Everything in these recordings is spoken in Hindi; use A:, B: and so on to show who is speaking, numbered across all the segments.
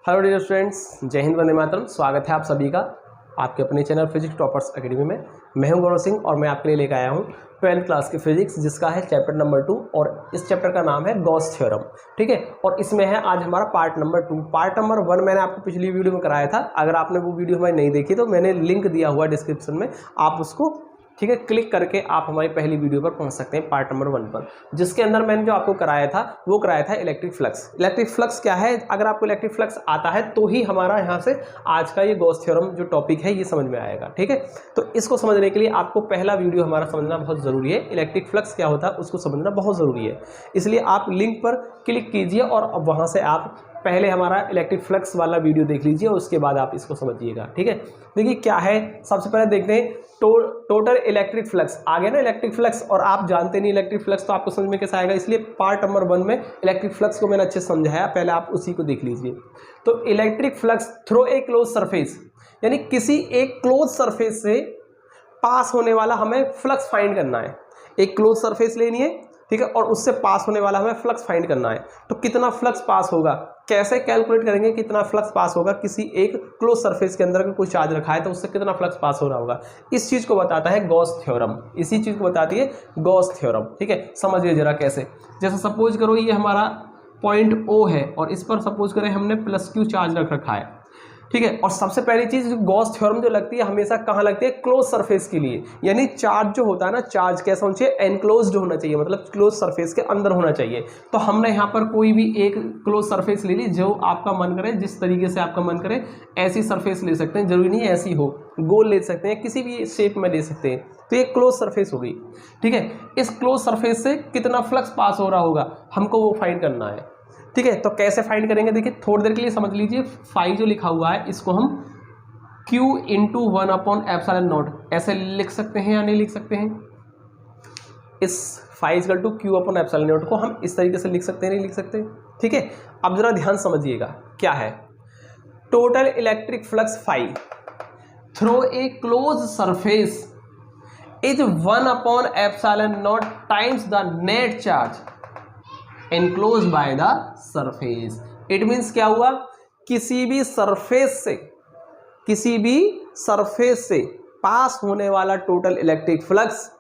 A: हेलो डियर स्टूडेंट्स, जय हिंद, वंदे मातरम। स्वागत है आप सभी का आपके अपने चैनल फिजिक्स टॉपर्स एकेडमी में। मैं हूं गौरव सिंह और मैं आपके लिए लेकर आया हूं 12th क्लास की फिजिक्स, जिसका है चैप्टर नंबर 2 और इस चैप्टर का नाम है गॉस थ्योरम। ठीक है, और इसमें है आज हमारा पार्ट नंबर 2। पार्ट नंबर 1 मैंने आपको पिछली वीडियो में कराया था। अगर आपने वो वीडियो हमारी नहीं देखी तो मैंने लिंक दिया हुआ डिस्क्रिप्शन में, आप उसको ठीक है क्लिक करके आप हमारी पहली वीडियो पर पहुंच सकते हैं, पार्ट नंबर 1 पर, जिसके अंदर मैंने जो आपको कराया था वो कराया था इलेक्ट्रिक फ्लक्स। इलेक्ट्रिक फ्लक्स क्या है, अगर आपको इलेक्ट्रिक फ्लक्स आता है तो ही हमारा यहाँ से आज का ये गॉस थ्योरम जो टॉपिक है ये समझ में आएगा। ठीक है, तो इसको समझने के लिए आपको पहला वीडियो हमारा समझना बहुत ज़रूरी है। इलेक्ट्रिक फ्लक्स क्या होता है उसको समझना बहुत ज़रूरी है, इसलिए आप लिंक पर क्लिक कीजिए और अब वहाँ से आप पहले हमारा इलेक्ट्रिक फ्लक्स वाला वीडियो देख लीजिए, उसके बाद आप इसको समझिएगा। ठीक है, देखिए क्या है, सबसे पहले देखते हैं टोटल इलेक्ट्रिक फ्लक्स। आगे ना इलेक्ट्रिक फ्लक्स, और आप जानते नहीं इलेक्ट्रिक फ्लक्स तो आपको समझ में कैसे आएगा, इसलिए पार्ट नंबर 1 में इलेक्ट्रिक फ्लक्स को मैंने अच्छे से समझाया, पहले आप उसी को देख लीजिए। तो electric flux through a close surface, यानी किसी एक क्लोज सरफेस से पास होने वाला हमें फ्लक्स फाइंड करना है। एक क्लोज सरफेस लेनी है, ठीक है, और उससे पास होने वाला हमें फ्लक्स फाइंड करना है। तो कितना फ्लक्स पास होगा, कैसे कैलकुलेट करेंगे कितना फ्लक्स पास होगा किसी एक क्लोज सरफेस के अंदर अगर कोई चार्ज रखा है तो उससे कितना फ्लक्स पास हो रहा होगा। इस चीज को बताता है गॉस थ्योरम, इसी चीज को बताती है गॉस थ्योरम। ठीक है, समझिए जरा कैसे। जैसे सपोज करो ये हमारा पॉइंट O है और इस पर सपोज करें हमने +Q चार्ज रख रखा है। ठीक है, और सबसे पहली चीज गॉस थ्योरम जो लगती है हमेशा कहाँ लगती है, क्लोज सरफेस के लिए। यानी चार्ज जो होता है ना, चार्ज कैसा होना चाहिए, एनक्लोज्ड होना चाहिए, मतलब क्लोज सरफेस के अंदर होना चाहिए। तो हमने यहाँ पर कोई भी एक क्लोज सरफेस ले ली, जो आपका मन करे, जिस तरीके से आपका मन करे ऐसी सरफेस ले सकते हैं, जरूरी नहीं ऐसी हो, गोल ले सकते हैं, किसी भी शेप में ले सकते हैं। तो ये क्लोज सरफेस होगी। ठीक है, इस क्लोज सरफेस से कितना फ्लक्स पास हो रहा होगा हमको वो फाइंड करना है। ठीक है, तो कैसे फाइंड करेंगे, देखिए थोड़ी देर के लिए समझ लीजिए। फाई जो लिखा हुआ है इसको हम Q × 1/ε0 ऐसे लिख सकते हैं या नहीं लिख सकते हैं। इस फाई = Q/ε0 को हम इस तरीके से लिख सकते हैं, नहीं लिख सकते। ठीक है, अब जरा ध्यान समझिएगा क्या है। Total electric flux phi through a close surface is 1/ε0 times the net charge enclosed by the surface। It means क्या हुआ, किसी भी सरफेस से पास होने वाला टोटल इलेक्ट्रिक फ्लक्स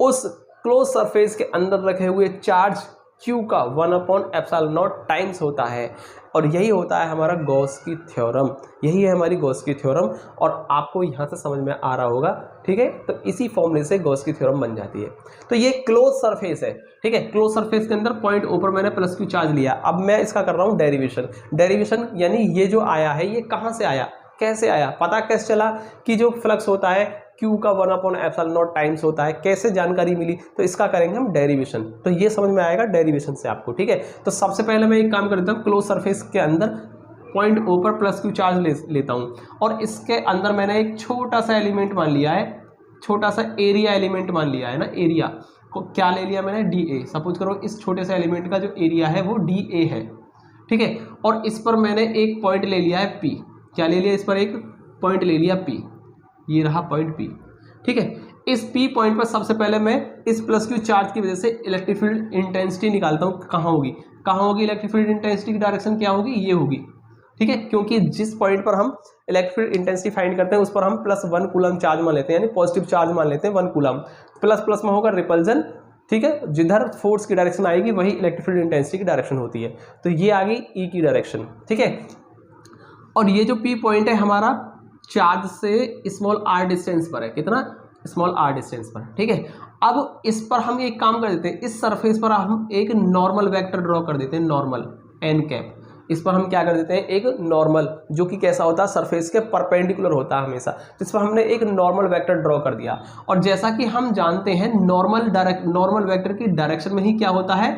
A: उस क्लोज सरफेस के अंदर रखे हुए चार्ज Q का 1/ε0 टाइम्स होता है। और यही होता है हमारा गॉस की थ्योरम, यही है हमारी गॉस की थ्योरम। और आपको यहाँ से समझ में आ रहा होगा। ठीक है, तो इसी फॉर्मूले से गॉस की थ्योरम बन जाती है। तो ये क्लोज सरफेस है। ठीक है, क्लोज सरफेस के अंदर पॉइंट O पर मैंने +Q चार्ज लिया। अब मैं इसका कर रहा हूँ डेरिवेशन, यानी ये जो आया है ये कहाँ से आया, कैसे आया, पता कैसे चला कि जो फ्लक्स होता है Q का 1/ε0 टाइम्स होता है, कैसे जानकारी मिली, तो इसका करेंगे हम डेरिवेशन। तो ये समझ में आएगा डेरिवेशन से आपको। ठीक है, तो सबसे पहले मैं एक काम कर देता हूँ, क्लोज सरफेस के अंदर पॉइंट O पर +Q चार्ज लेता हूँ और इसके अंदर मैंने एक छोटा सा एलिमेंट मान लिया है, छोटा सा एरिया एलिमेंट मान लिया है ना। एरिया को क्या ले लिया मैंने, DA। सपोज करो इस छोटे से एलिमेंट का जो एरिया है वो DA है। ठीक है, और इस पर मैंने एक पॉइंट ले लिया है P। क्या ले लिया, इस पर एक पॉइंट ले लिया P, ये रहा पॉइंट P। ठीक है, इस P पॉइंट पर सबसे पहले मैं इस +Q चार्ज की वजह से इलेक्ट्रिक फील्ड इंटेंसिटी निकालता हूँ। कहाँ होगी इलेक्ट्रिक फील्ड इंटेंसिटी की डायरेक्शन क्या होगी, ये होगी। ठीक है, क्योंकि जिस पॉइंट पर हम इलेक्ट्रिक फील्ड इंटेंसिटी फाइंड करते हैं उस पर हम +1 कूलम चार्ज मान लेते हैं, यानी पॉजिटिव चार्ज मान लेते हैं 1 कूलम। प्लस में होगा रिपल्जन। ठीक है, जिधर फोर्स की डायरेक्शन आएगी वही इलेक्ट्रिक फील्ड इंटेंसिटी की डायरेक्शन होती है। तो ये आ गई E की डायरेक्शन। ठीक है, और ये जो P पॉइंट है हमारा चार्ज से r डिस्टेंस पर है, कितना, r डिस्टेंस पर। ठीक है, अब इस पर हम एक काम कर देते हैं, इस सरफेस पर हम एक नॉर्मल वेक्टर ड्रॉ कर देते हैं, नॉर्मल n। इस पर हम क्या कर देते हैं, एक नॉर्मल, जो कि कैसा होता है, सरफेस के परपेंडिकुलर होता है हमेशा। तो इस पर हमने एक नॉर्मल वेक्टर ड्रॉ कर दिया। और जैसा कि हम जानते हैं नॉर्मल वेक्टर की डायरेक्शन में ही क्या होता है,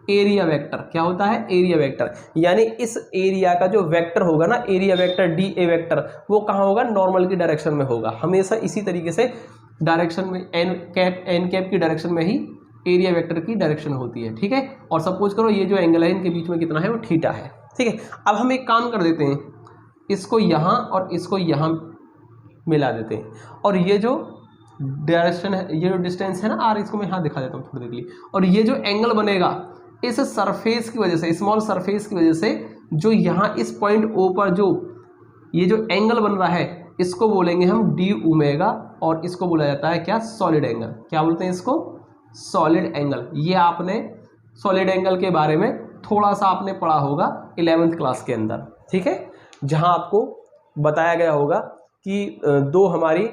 A: एरिया वेक्टर। क्या होता है, एरिया वेक्टर। यानी इस एरिया का जो वेक्टर होगा ना, एरिया वेक्टर DA वेक्टर, वो कहाँ होगा, नॉर्मल की डायरेक्शन में होगा हमेशा। इसी तरीके से डायरेक्शन में n कैप की डायरेक्शन में ही एरिया वेक्टर की डायरेक्शन होती है। ठीक है, और सपोज करो ये जो एंगल है इनके बीच में कितना है, वो थीटा है। ठीक है, अब हम एक काम कर देते हैं, इसको यहाँ और इसको यहाँ मिला देते हैं, और ये जो डायरेक्शन है, ये जो डिस्टेंस है ना r, इसको मैं यहाँ दिखा देता हूँ थोड़ी देर के लिए। और ये जो एंगल बनेगा इस सरफेस की वजह से, स्मॉल सरफेस की वजह से जो यहाँ इस पॉइंट ओ पर जो ये जो एंगल बन रहा है इसको बोलेंगे हम डी ओमेगा, और इसको बोला जाता है क्या, सॉलिड एंगल। क्या बोलते हैं इसको, सॉलिड एंगल। ये आपने सॉलिड एंगल के बारे में थोड़ा सा आपने पढ़ा होगा 11th क्लास के अंदर, ठीक है, जहां आपको बताया गया होगा कि दो हमारी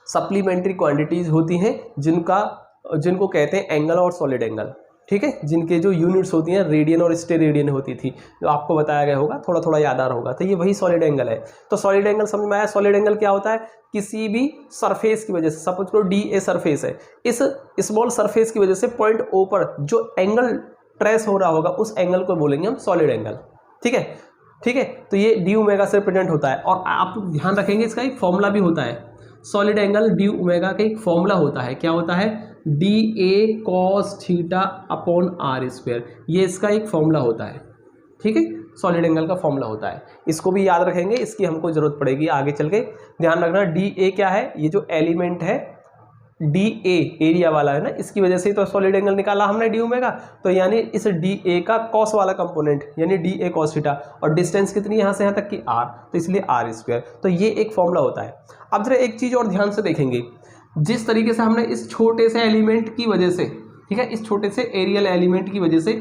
A: सप्लीमेंट्री क्वांटिटीज होती हैं जिनको कहते हैं एंगल और सॉलिड एंगल, ठीक है, जिनके जो यूनिट्स होती हैं रेडियन और स्टेरेडियन होती थी, जो आपको बताया गया होगा, थोड़ा थोड़ा याद आ रहा होगा। तो ये वही सॉलिड एंगल है। तो सॉलिड एंगल समझ में आया। सॉलिड एंगल क्या होता है, किसी भी सरफेस की वजह से, सपोज करो डी ए सरफेस है, इस स्मॉल सरफेस की वजह से पॉइंट ओ पर जो एंगल ट्रेस हो रहा होगा उस एंगल को बोलेंगे हम सॉलिड एंगल, ठीक है, ठीक है। तो ये डी ओमेगा से रिप्रेजेंट होता है, और आप ध्यान रखेंगे इसका एक फॉर्मूला भी होता है। सॉलिड एंगल डी ओमेगा का एक फॉर्मूला होता है, क्या होता है, D A cos theta upon R square, ये इसका एक फॉर्मूला होता है, ठीक है, सॉलिड एंगल का फॉर्मूला होता है। इसको भी याद रखेंगे, इसकी हमको जरूरत पड़ेगी आगे चल के। ध्यान रखना डी ए क्या है, ये जो एलिमेंट है डी ए एरिया वाला है ना, इसकी वजह से तो सॉलिड एंगल निकाला हमने डी ओमेगा, तो यानी इस डी ए का कॉस वाला कंपोनेंट यानी डी ए कॉस थीटा, और डिस्टेंस कितनी यहाँ से यहाँ तक की आर, तो इसलिए आर स्क्वायर। तो ये एक फॉर्मूला होता है। अब जरा एक चीज़ और ध्यान से देखेंगे, जिस तरीके से हमने इस छोटे से एलिमेंट की वजह से, ठीक है, इस छोटे से एरियल एलिमेंट की वजह से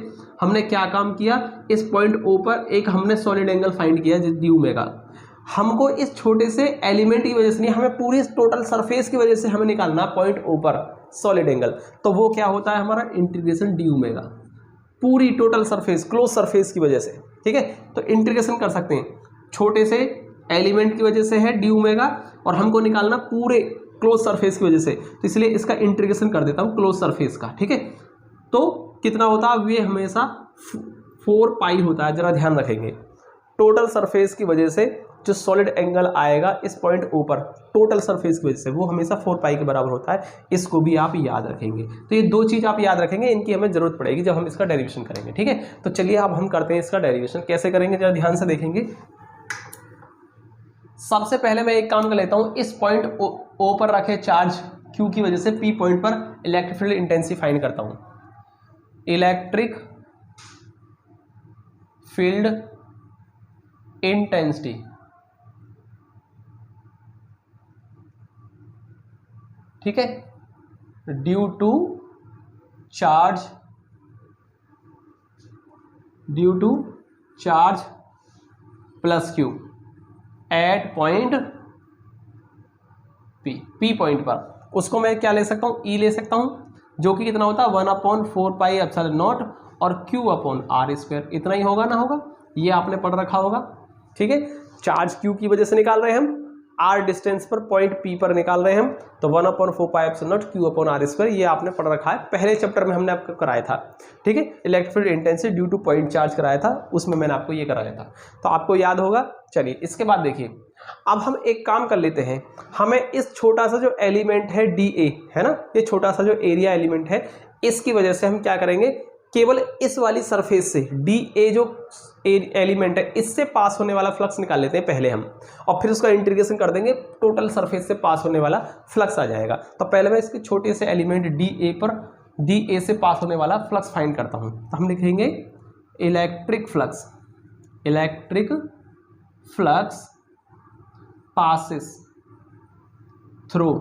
A: हमने क्या काम किया, इस पॉइंट ओ पर एक हमने सॉलिड एंगल फाइंड किया डी ओमेगा। हमको इस छोटे से एलिमेंट की वजह से नहीं, हमें पूरी टोटल सरफेस की वजह से हमें निकालना पॉइंट ओ पर सॉलिड एंगल। तो वो क्या होता है हमारा इंटीग्रेशन डी ओमेगा, पूरी टोटल सरफेस, क्लोज सरफेस की वजह से, ठीक है। तो इंटीग्रेशन कर सकते हैं, छोटे से एलिमेंट की वजह से है डी ओमेगा, और हमको निकालना पूरे क्लोज सरफेस की वजह से, तो इसलिए इसका इंटीग्रेशन कर देता हूँ क्लोज सरफेस का, ठीक है। तो कितना होता है, ये हमेशा 4 पाई होता है। जरा ध्यान रखेंगे, टोटल सरफेस की वजह से जो सॉलिड एंगल आएगा इस पॉइंट ओ पर टोटल सरफेस की वजह से, वो हमेशा 4 पाई के बराबर होता है। इसको भी आप याद रखेंगे। तो ये दो चीज़ आप याद रखेंगे, इनकी हमें जरूरत पड़ेगी जब हम इसका डेरिवेशन करेंगे, ठीक है। तो चलिए अब हम करते हैं इसका डेरिवेशन। कैसे करेंगे जरा ध्यान से देखेंगे। सबसे पहले मैं एक काम कर लेता हूँ, इस पॉइंट ओ पर रखे चार्ज क्यू की वजह से पी पॉइंट पर इलेक्ट्रिक फील्ड इंटेंसिटी फाइंड करता हूँ। इलेक्ट्रिक फील्ड इंटेंसिटी, ठीक है, due to charge plus Q at point P point पर। उसको मैं क्या ले सकता हूँ, ई ले सकता हूँ, जो कि कितना होता है 1/4 पाई एप्सिलॉन नॉट और क्यू अपॉन आर स्क्वायर। इतना ही होगा ना होगा, ये आपने पढ़ रखा होगा, ठीक है। चार्ज क्यू की वजह से निकाल रहे हैं हम, आर डिस्टेंस पर पॉइंट पी पर निकाल रहे हैं हम, तो 1/4 pi epsilon naught Q upon R square, ये आपने पढ़ रखा है, पहले चैप्टर में हमने आपको कराया था, ठीक है। Electric field intensity due two point charge कराया था, उसमें मैंने आपको ये कराया था, तो आपको याद होगा। चलिए इसके बाद देखिए, अब हम एक काम कर लेते हैं, हमें इस छोटा सा जो एलिमेंट है डी ए है ना, ये छोटा सा जो एरिया एलिमेंट है, इसकी वजह से हम क्या करेंगे, केवल इस वाली सरफेस से डी ए जो एलिमेंट है इससे पास होने वाला फ्लक्स निकाल लेते हैं पहले हम, और फिर उसका इंटीग्रेशन कर देंगे, टोटल सरफेस से पास होने वाला फ्लक्स आ जाएगा। तो पहले मैं इसके छोटे से एलिमेंट डी ए पर डी ए से पास होने वाला फ्लक्स फाइंड करता हूँ। तो हम लिखेंगे electric flux passes through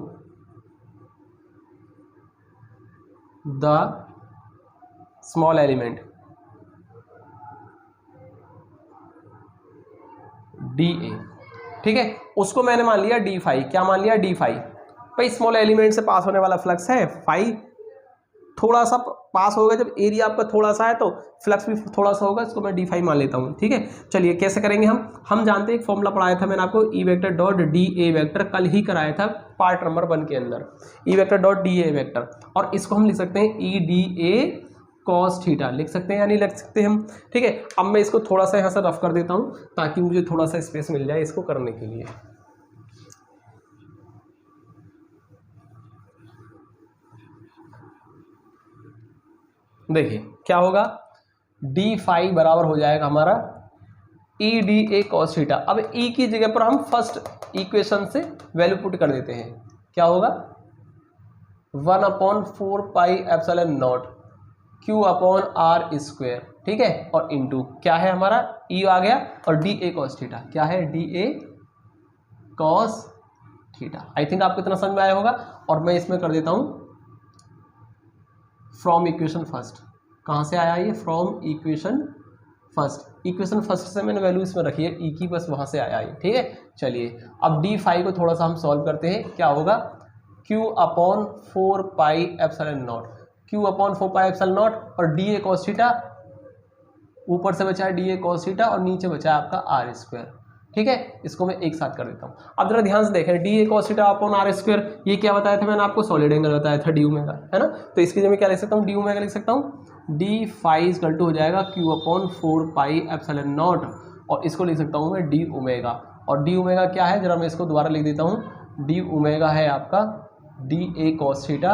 A: the small element dA, ठीक है। उसको मैंने मान लिया डी फाई, क्या मान लिया, डी फाई। भाई स्मॉल एलिमेंट से पास होने वाला फ्लक्स है, फाई थोड़ा सा पास होगा, जब एरिया आपका थोड़ा सा है तो फ्लक्स भी थोड़ा सा होगा, इसको मैं डी फाई मान लेता हूँ, ठीक है। चलिए कैसे करेंगे हम जानते हैं, एक फॉर्मूला पढ़ाया था मैंने आपको, E vector dot D A vector, कल ही कराया था पार्ट नंबर 1 के अंदर, E vector dot D A vector, और इसको हम लिख सकते हैं ई डी ए कॉस थीटा, लिख सकते हैं या नहीं लिख सकते हम, ठीक है। अब मैं इसको थोड़ा सा यहाँ से रफ कर देता हूँ ताकि मुझे थोड़ा सा स्पेस मिल जाए इसको करने के लिए। देखिए क्या होगा, डी फाई बराबर हो जाएगा हमारा E D A cos theta. अब ई की जगह पर हम फर्स्ट इक्वेशन से वैल्यू पुट कर देते हैं, क्या होगा 1/4 pi epsilon naught Q upon R square, ठीक है, और इनटू क्या है हमारा ई आ गया, और डी ए कॉस थीटा क्या है, D A cos theta. I think आपको इतना समझ में आया होगा। और मैं इसमें कर देता हूं फ्रॉम इक्वेशन फर्स्ट। कहां से आया ये, from equation first. Equation first से मैंने वैल्यू इसमें रखी है ई की, बस वहां से आया ये, ठीक है। चलिए अब डी फाई को थोड़ा सा हम सॉल्व करते हैं। क्या होगा, Q upon 4 pi epsilon naught, Q upon 4 pi epsilon not, और डी ए कॉस थीटा, ऊपर से बचा है डी ए कॉस थीटा और नीचे बचा है आपका आर स्क्वायर, ठीक है। इसको मैं एक साथ कर देता हूँ। अब जरा ध्यान से देखें, D A cos theta upon R square, ये क्या बताया था मैंने आपको, सॉलिड एंगल बताया था डी ओमेगा, है ना। तो इसकी जगह क्या लिख सकता हूँ, डी ओमेगा लिख सकता हूँ, डी फाई इक्वल टू हो जाएगा Q upon 4 pi epsilon not, और इसको लिख सकता हूँ मैं डी ओमेगा। और डी ओमेगा क्या है, जरा मैं इसको दोबारा लिख देता हूँ, डी ओमेगा है आपका D A cos theta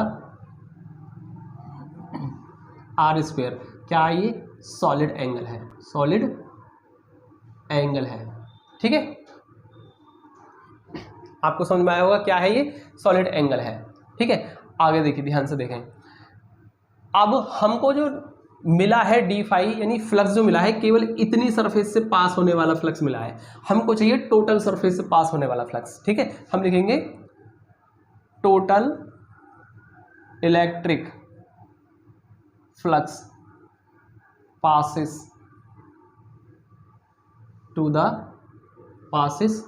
A: R square, क्या है ये, सॉलिड एंगल है, सॉलिड एंगल है, ठीक है। आपको समझ में आया होगा क्या है ये, सॉलिड एंगल है, ठीक है। आगे देखिए, ध्यान से देखें। अब हमको जो मिला है डी फाई यानी फ्लक्स जो मिला है, केवल इतनी सरफेस से पास होने वाला फ्लक्स मिला है। हमको चाहिए टोटल सरफेस से पास होने वाला फ्लक्स, ठीक है। हम लिखेंगे total electric flux passes to the passes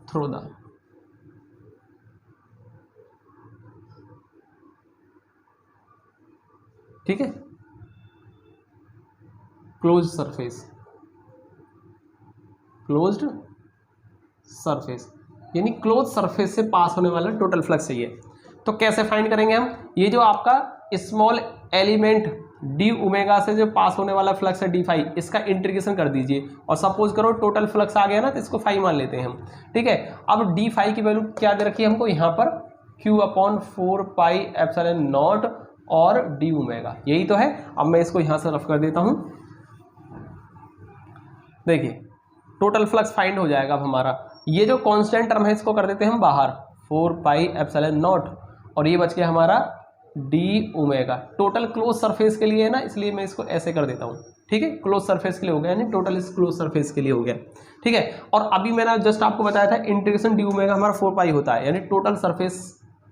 A: through the, ठीक है, क्लोज सरफेस, क्लोज्ड सरफेस यानी क्लोज सरफेस से पास होने वाला टोटल फ्लक्स चाहिए। तो कैसे फाइंड करेंगे हम, ये जो आपका स्मॉल एलिमेंट डी ओमेगा से जो पास होने वाला फ्लक्स है डी फाई, इसका इंटीग्रेशन कर दीजिए, और सपोज करो टोटल फ्लक्स आ गया ना, तो इसको फाई मान लेते हैं हम, ठीक है। अब डी फाई की वैल्यू क्या दे रखी है हमको यहाँ पर, Q upon 4 pi epsilon not और डी ओमेगा, यही तो है। अब मैं इसको यहाँ से रफ कर देता हूँ। देखिए टोटल फ्लक्स फाइंड हो जाएगा अब हमारा। ये जो कांस्टेंट टर्म है इसको कर देते हैं हम बाहर, 4 पाई एप्सिलॉन नॉट, और ये बच गया हमारा D omega. Total close surface के लिए है ना, इसलिए मैं इसको ऐसे कर देता हूँ, ठीक है। क्लोज सरफेस के लिए हो गया, यानी टोटल इस क्लोज सरफेस के लिए हो गया, ठीक है। और अभी मैंने जस्ट आपको बताया था इंटीग्रेशन डी ओमेगा हमारा 4 पाई होता है, यानी टोटल सरफेस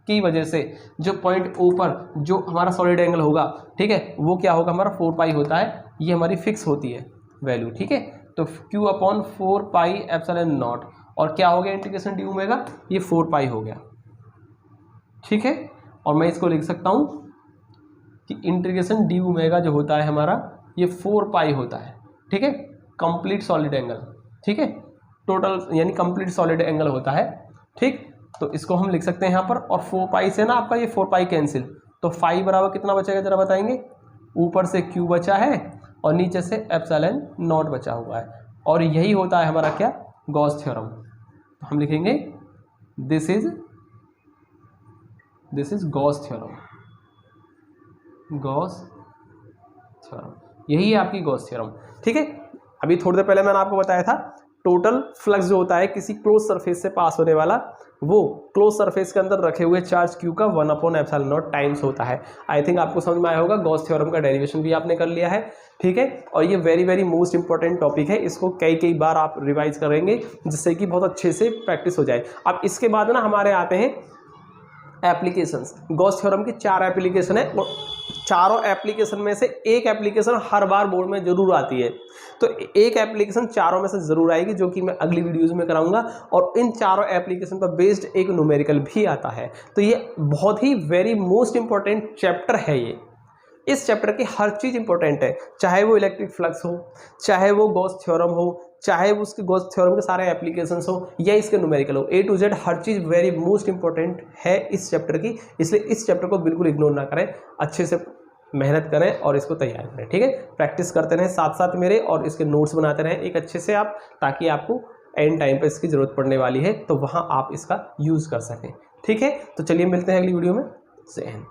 A: की वजह से जो पॉइंट ऊपर जो हमारा सॉलिड एंगल होगा, ठीक है, वो क्या होगा हमारा 4 पाई होता है। ये हमारी फिक्स होती है वैल्यू, ठीक है। तो Q upon 4 pi epsilon not, और क्या हो गया इंटीग्रेशन डी ओमेगा, ये 4 पाई हो गया, ठीक है। और मैं इसको लिख सकता हूं कि इंटीग्रेशन डी ओमेगा जो होता है हमारा, ये 4 पाई होता है, ठीक है, कंप्लीट सॉलिड एंगल, ठीक है, टोटल यानी कंप्लीट सॉलिड एंगल होता है, ठीक। तो इसको हम लिख सकते हैं यहाँ पर, और 4 पाई से ना आपका ये 4 पाई कैंसिल, तो फाई बराबर कितना बचेगा जरा बताएंगे, ऊपर से क्यू बचा है और नीचे से एप्सिलॉन नॉट बचा हुआ है, और यही होता है हमारा क्या, गॉस थ्योरम। तो हम लिखेंगे this is Gauss theorem, Gauss theorem, यही है आपकी गॉस थ्योरम, ठीक है। अभी थोड़ी देर पहले मैंने आपको बताया था टोटल फ्लक्स जो होता है किसी क्लोज सरफेस से पास होने वाला, वो क्लोज सरफेस के अंदर रखे हुए चार्ज क्यू का 1 अपॉन एप्सिलॉन नॉट टाइम्स होता है। आई थिंक आपको समझ में आया होगा, गॉस थ्योरम का डेरिवेशन भी आपने कर लिया है, ठीक है। और ये very very most important topic है, इसको कई बार आप रिवाइज करेंगे जिससे कि बहुत अच्छे से प्रैक्टिस हो जाए। अब इसके बाद ना हमारे आते हैं एप्लीकेशंस। गॉस थ्योरम की 4 एप्लीकेशन है, और चारों एप्लीकेशन में से एक एप्लीकेशन हर बार बोर्ड में जरूर आती है। तो एक एप्लीकेशन चारों में से जरूर आएगी, जो कि मैं अगली वीडियोस में कराऊंगा, और इन चारों एप्लीकेशन पर बेस्ड एक न्यूमेरिकल भी आता है। तो ये बहुत ही वेरी मोस्ट इंपॉर्टेंट चैप्टर है ये। इस चैप्टर की हर चीज़ इंपॉर्टेंट है, चाहे वो इलेक्ट्रिक फ्लक्स हो, चाहे वो गॉस थ्योरम हो, चाहे वो उसके गॉस थ्योरम के सारे एप्लीकेशंस हो, या इसके न्यूमेरिकल हो, A to Z her cheese very most important है इस चैप्टर की। इसलिए इस चैप्टर को बिल्कुल इग्नोर ना करें, अच्छे से मेहनत करें और इसको तैयार करें, ठीक है। प्रैक्टिस करते रहें साथ साथ मेरे, और इसके नोट्स बनाते रहें एक अच्छे से आप, ताकि आपको एंड टाइम पर इसकी ज़रूरत पड़ने वाली है तो वहाँ आप इसका यूज़ कर सकें, ठीक है। तो चलिए मिलते हैं अगली वीडियो में। जय हिंद।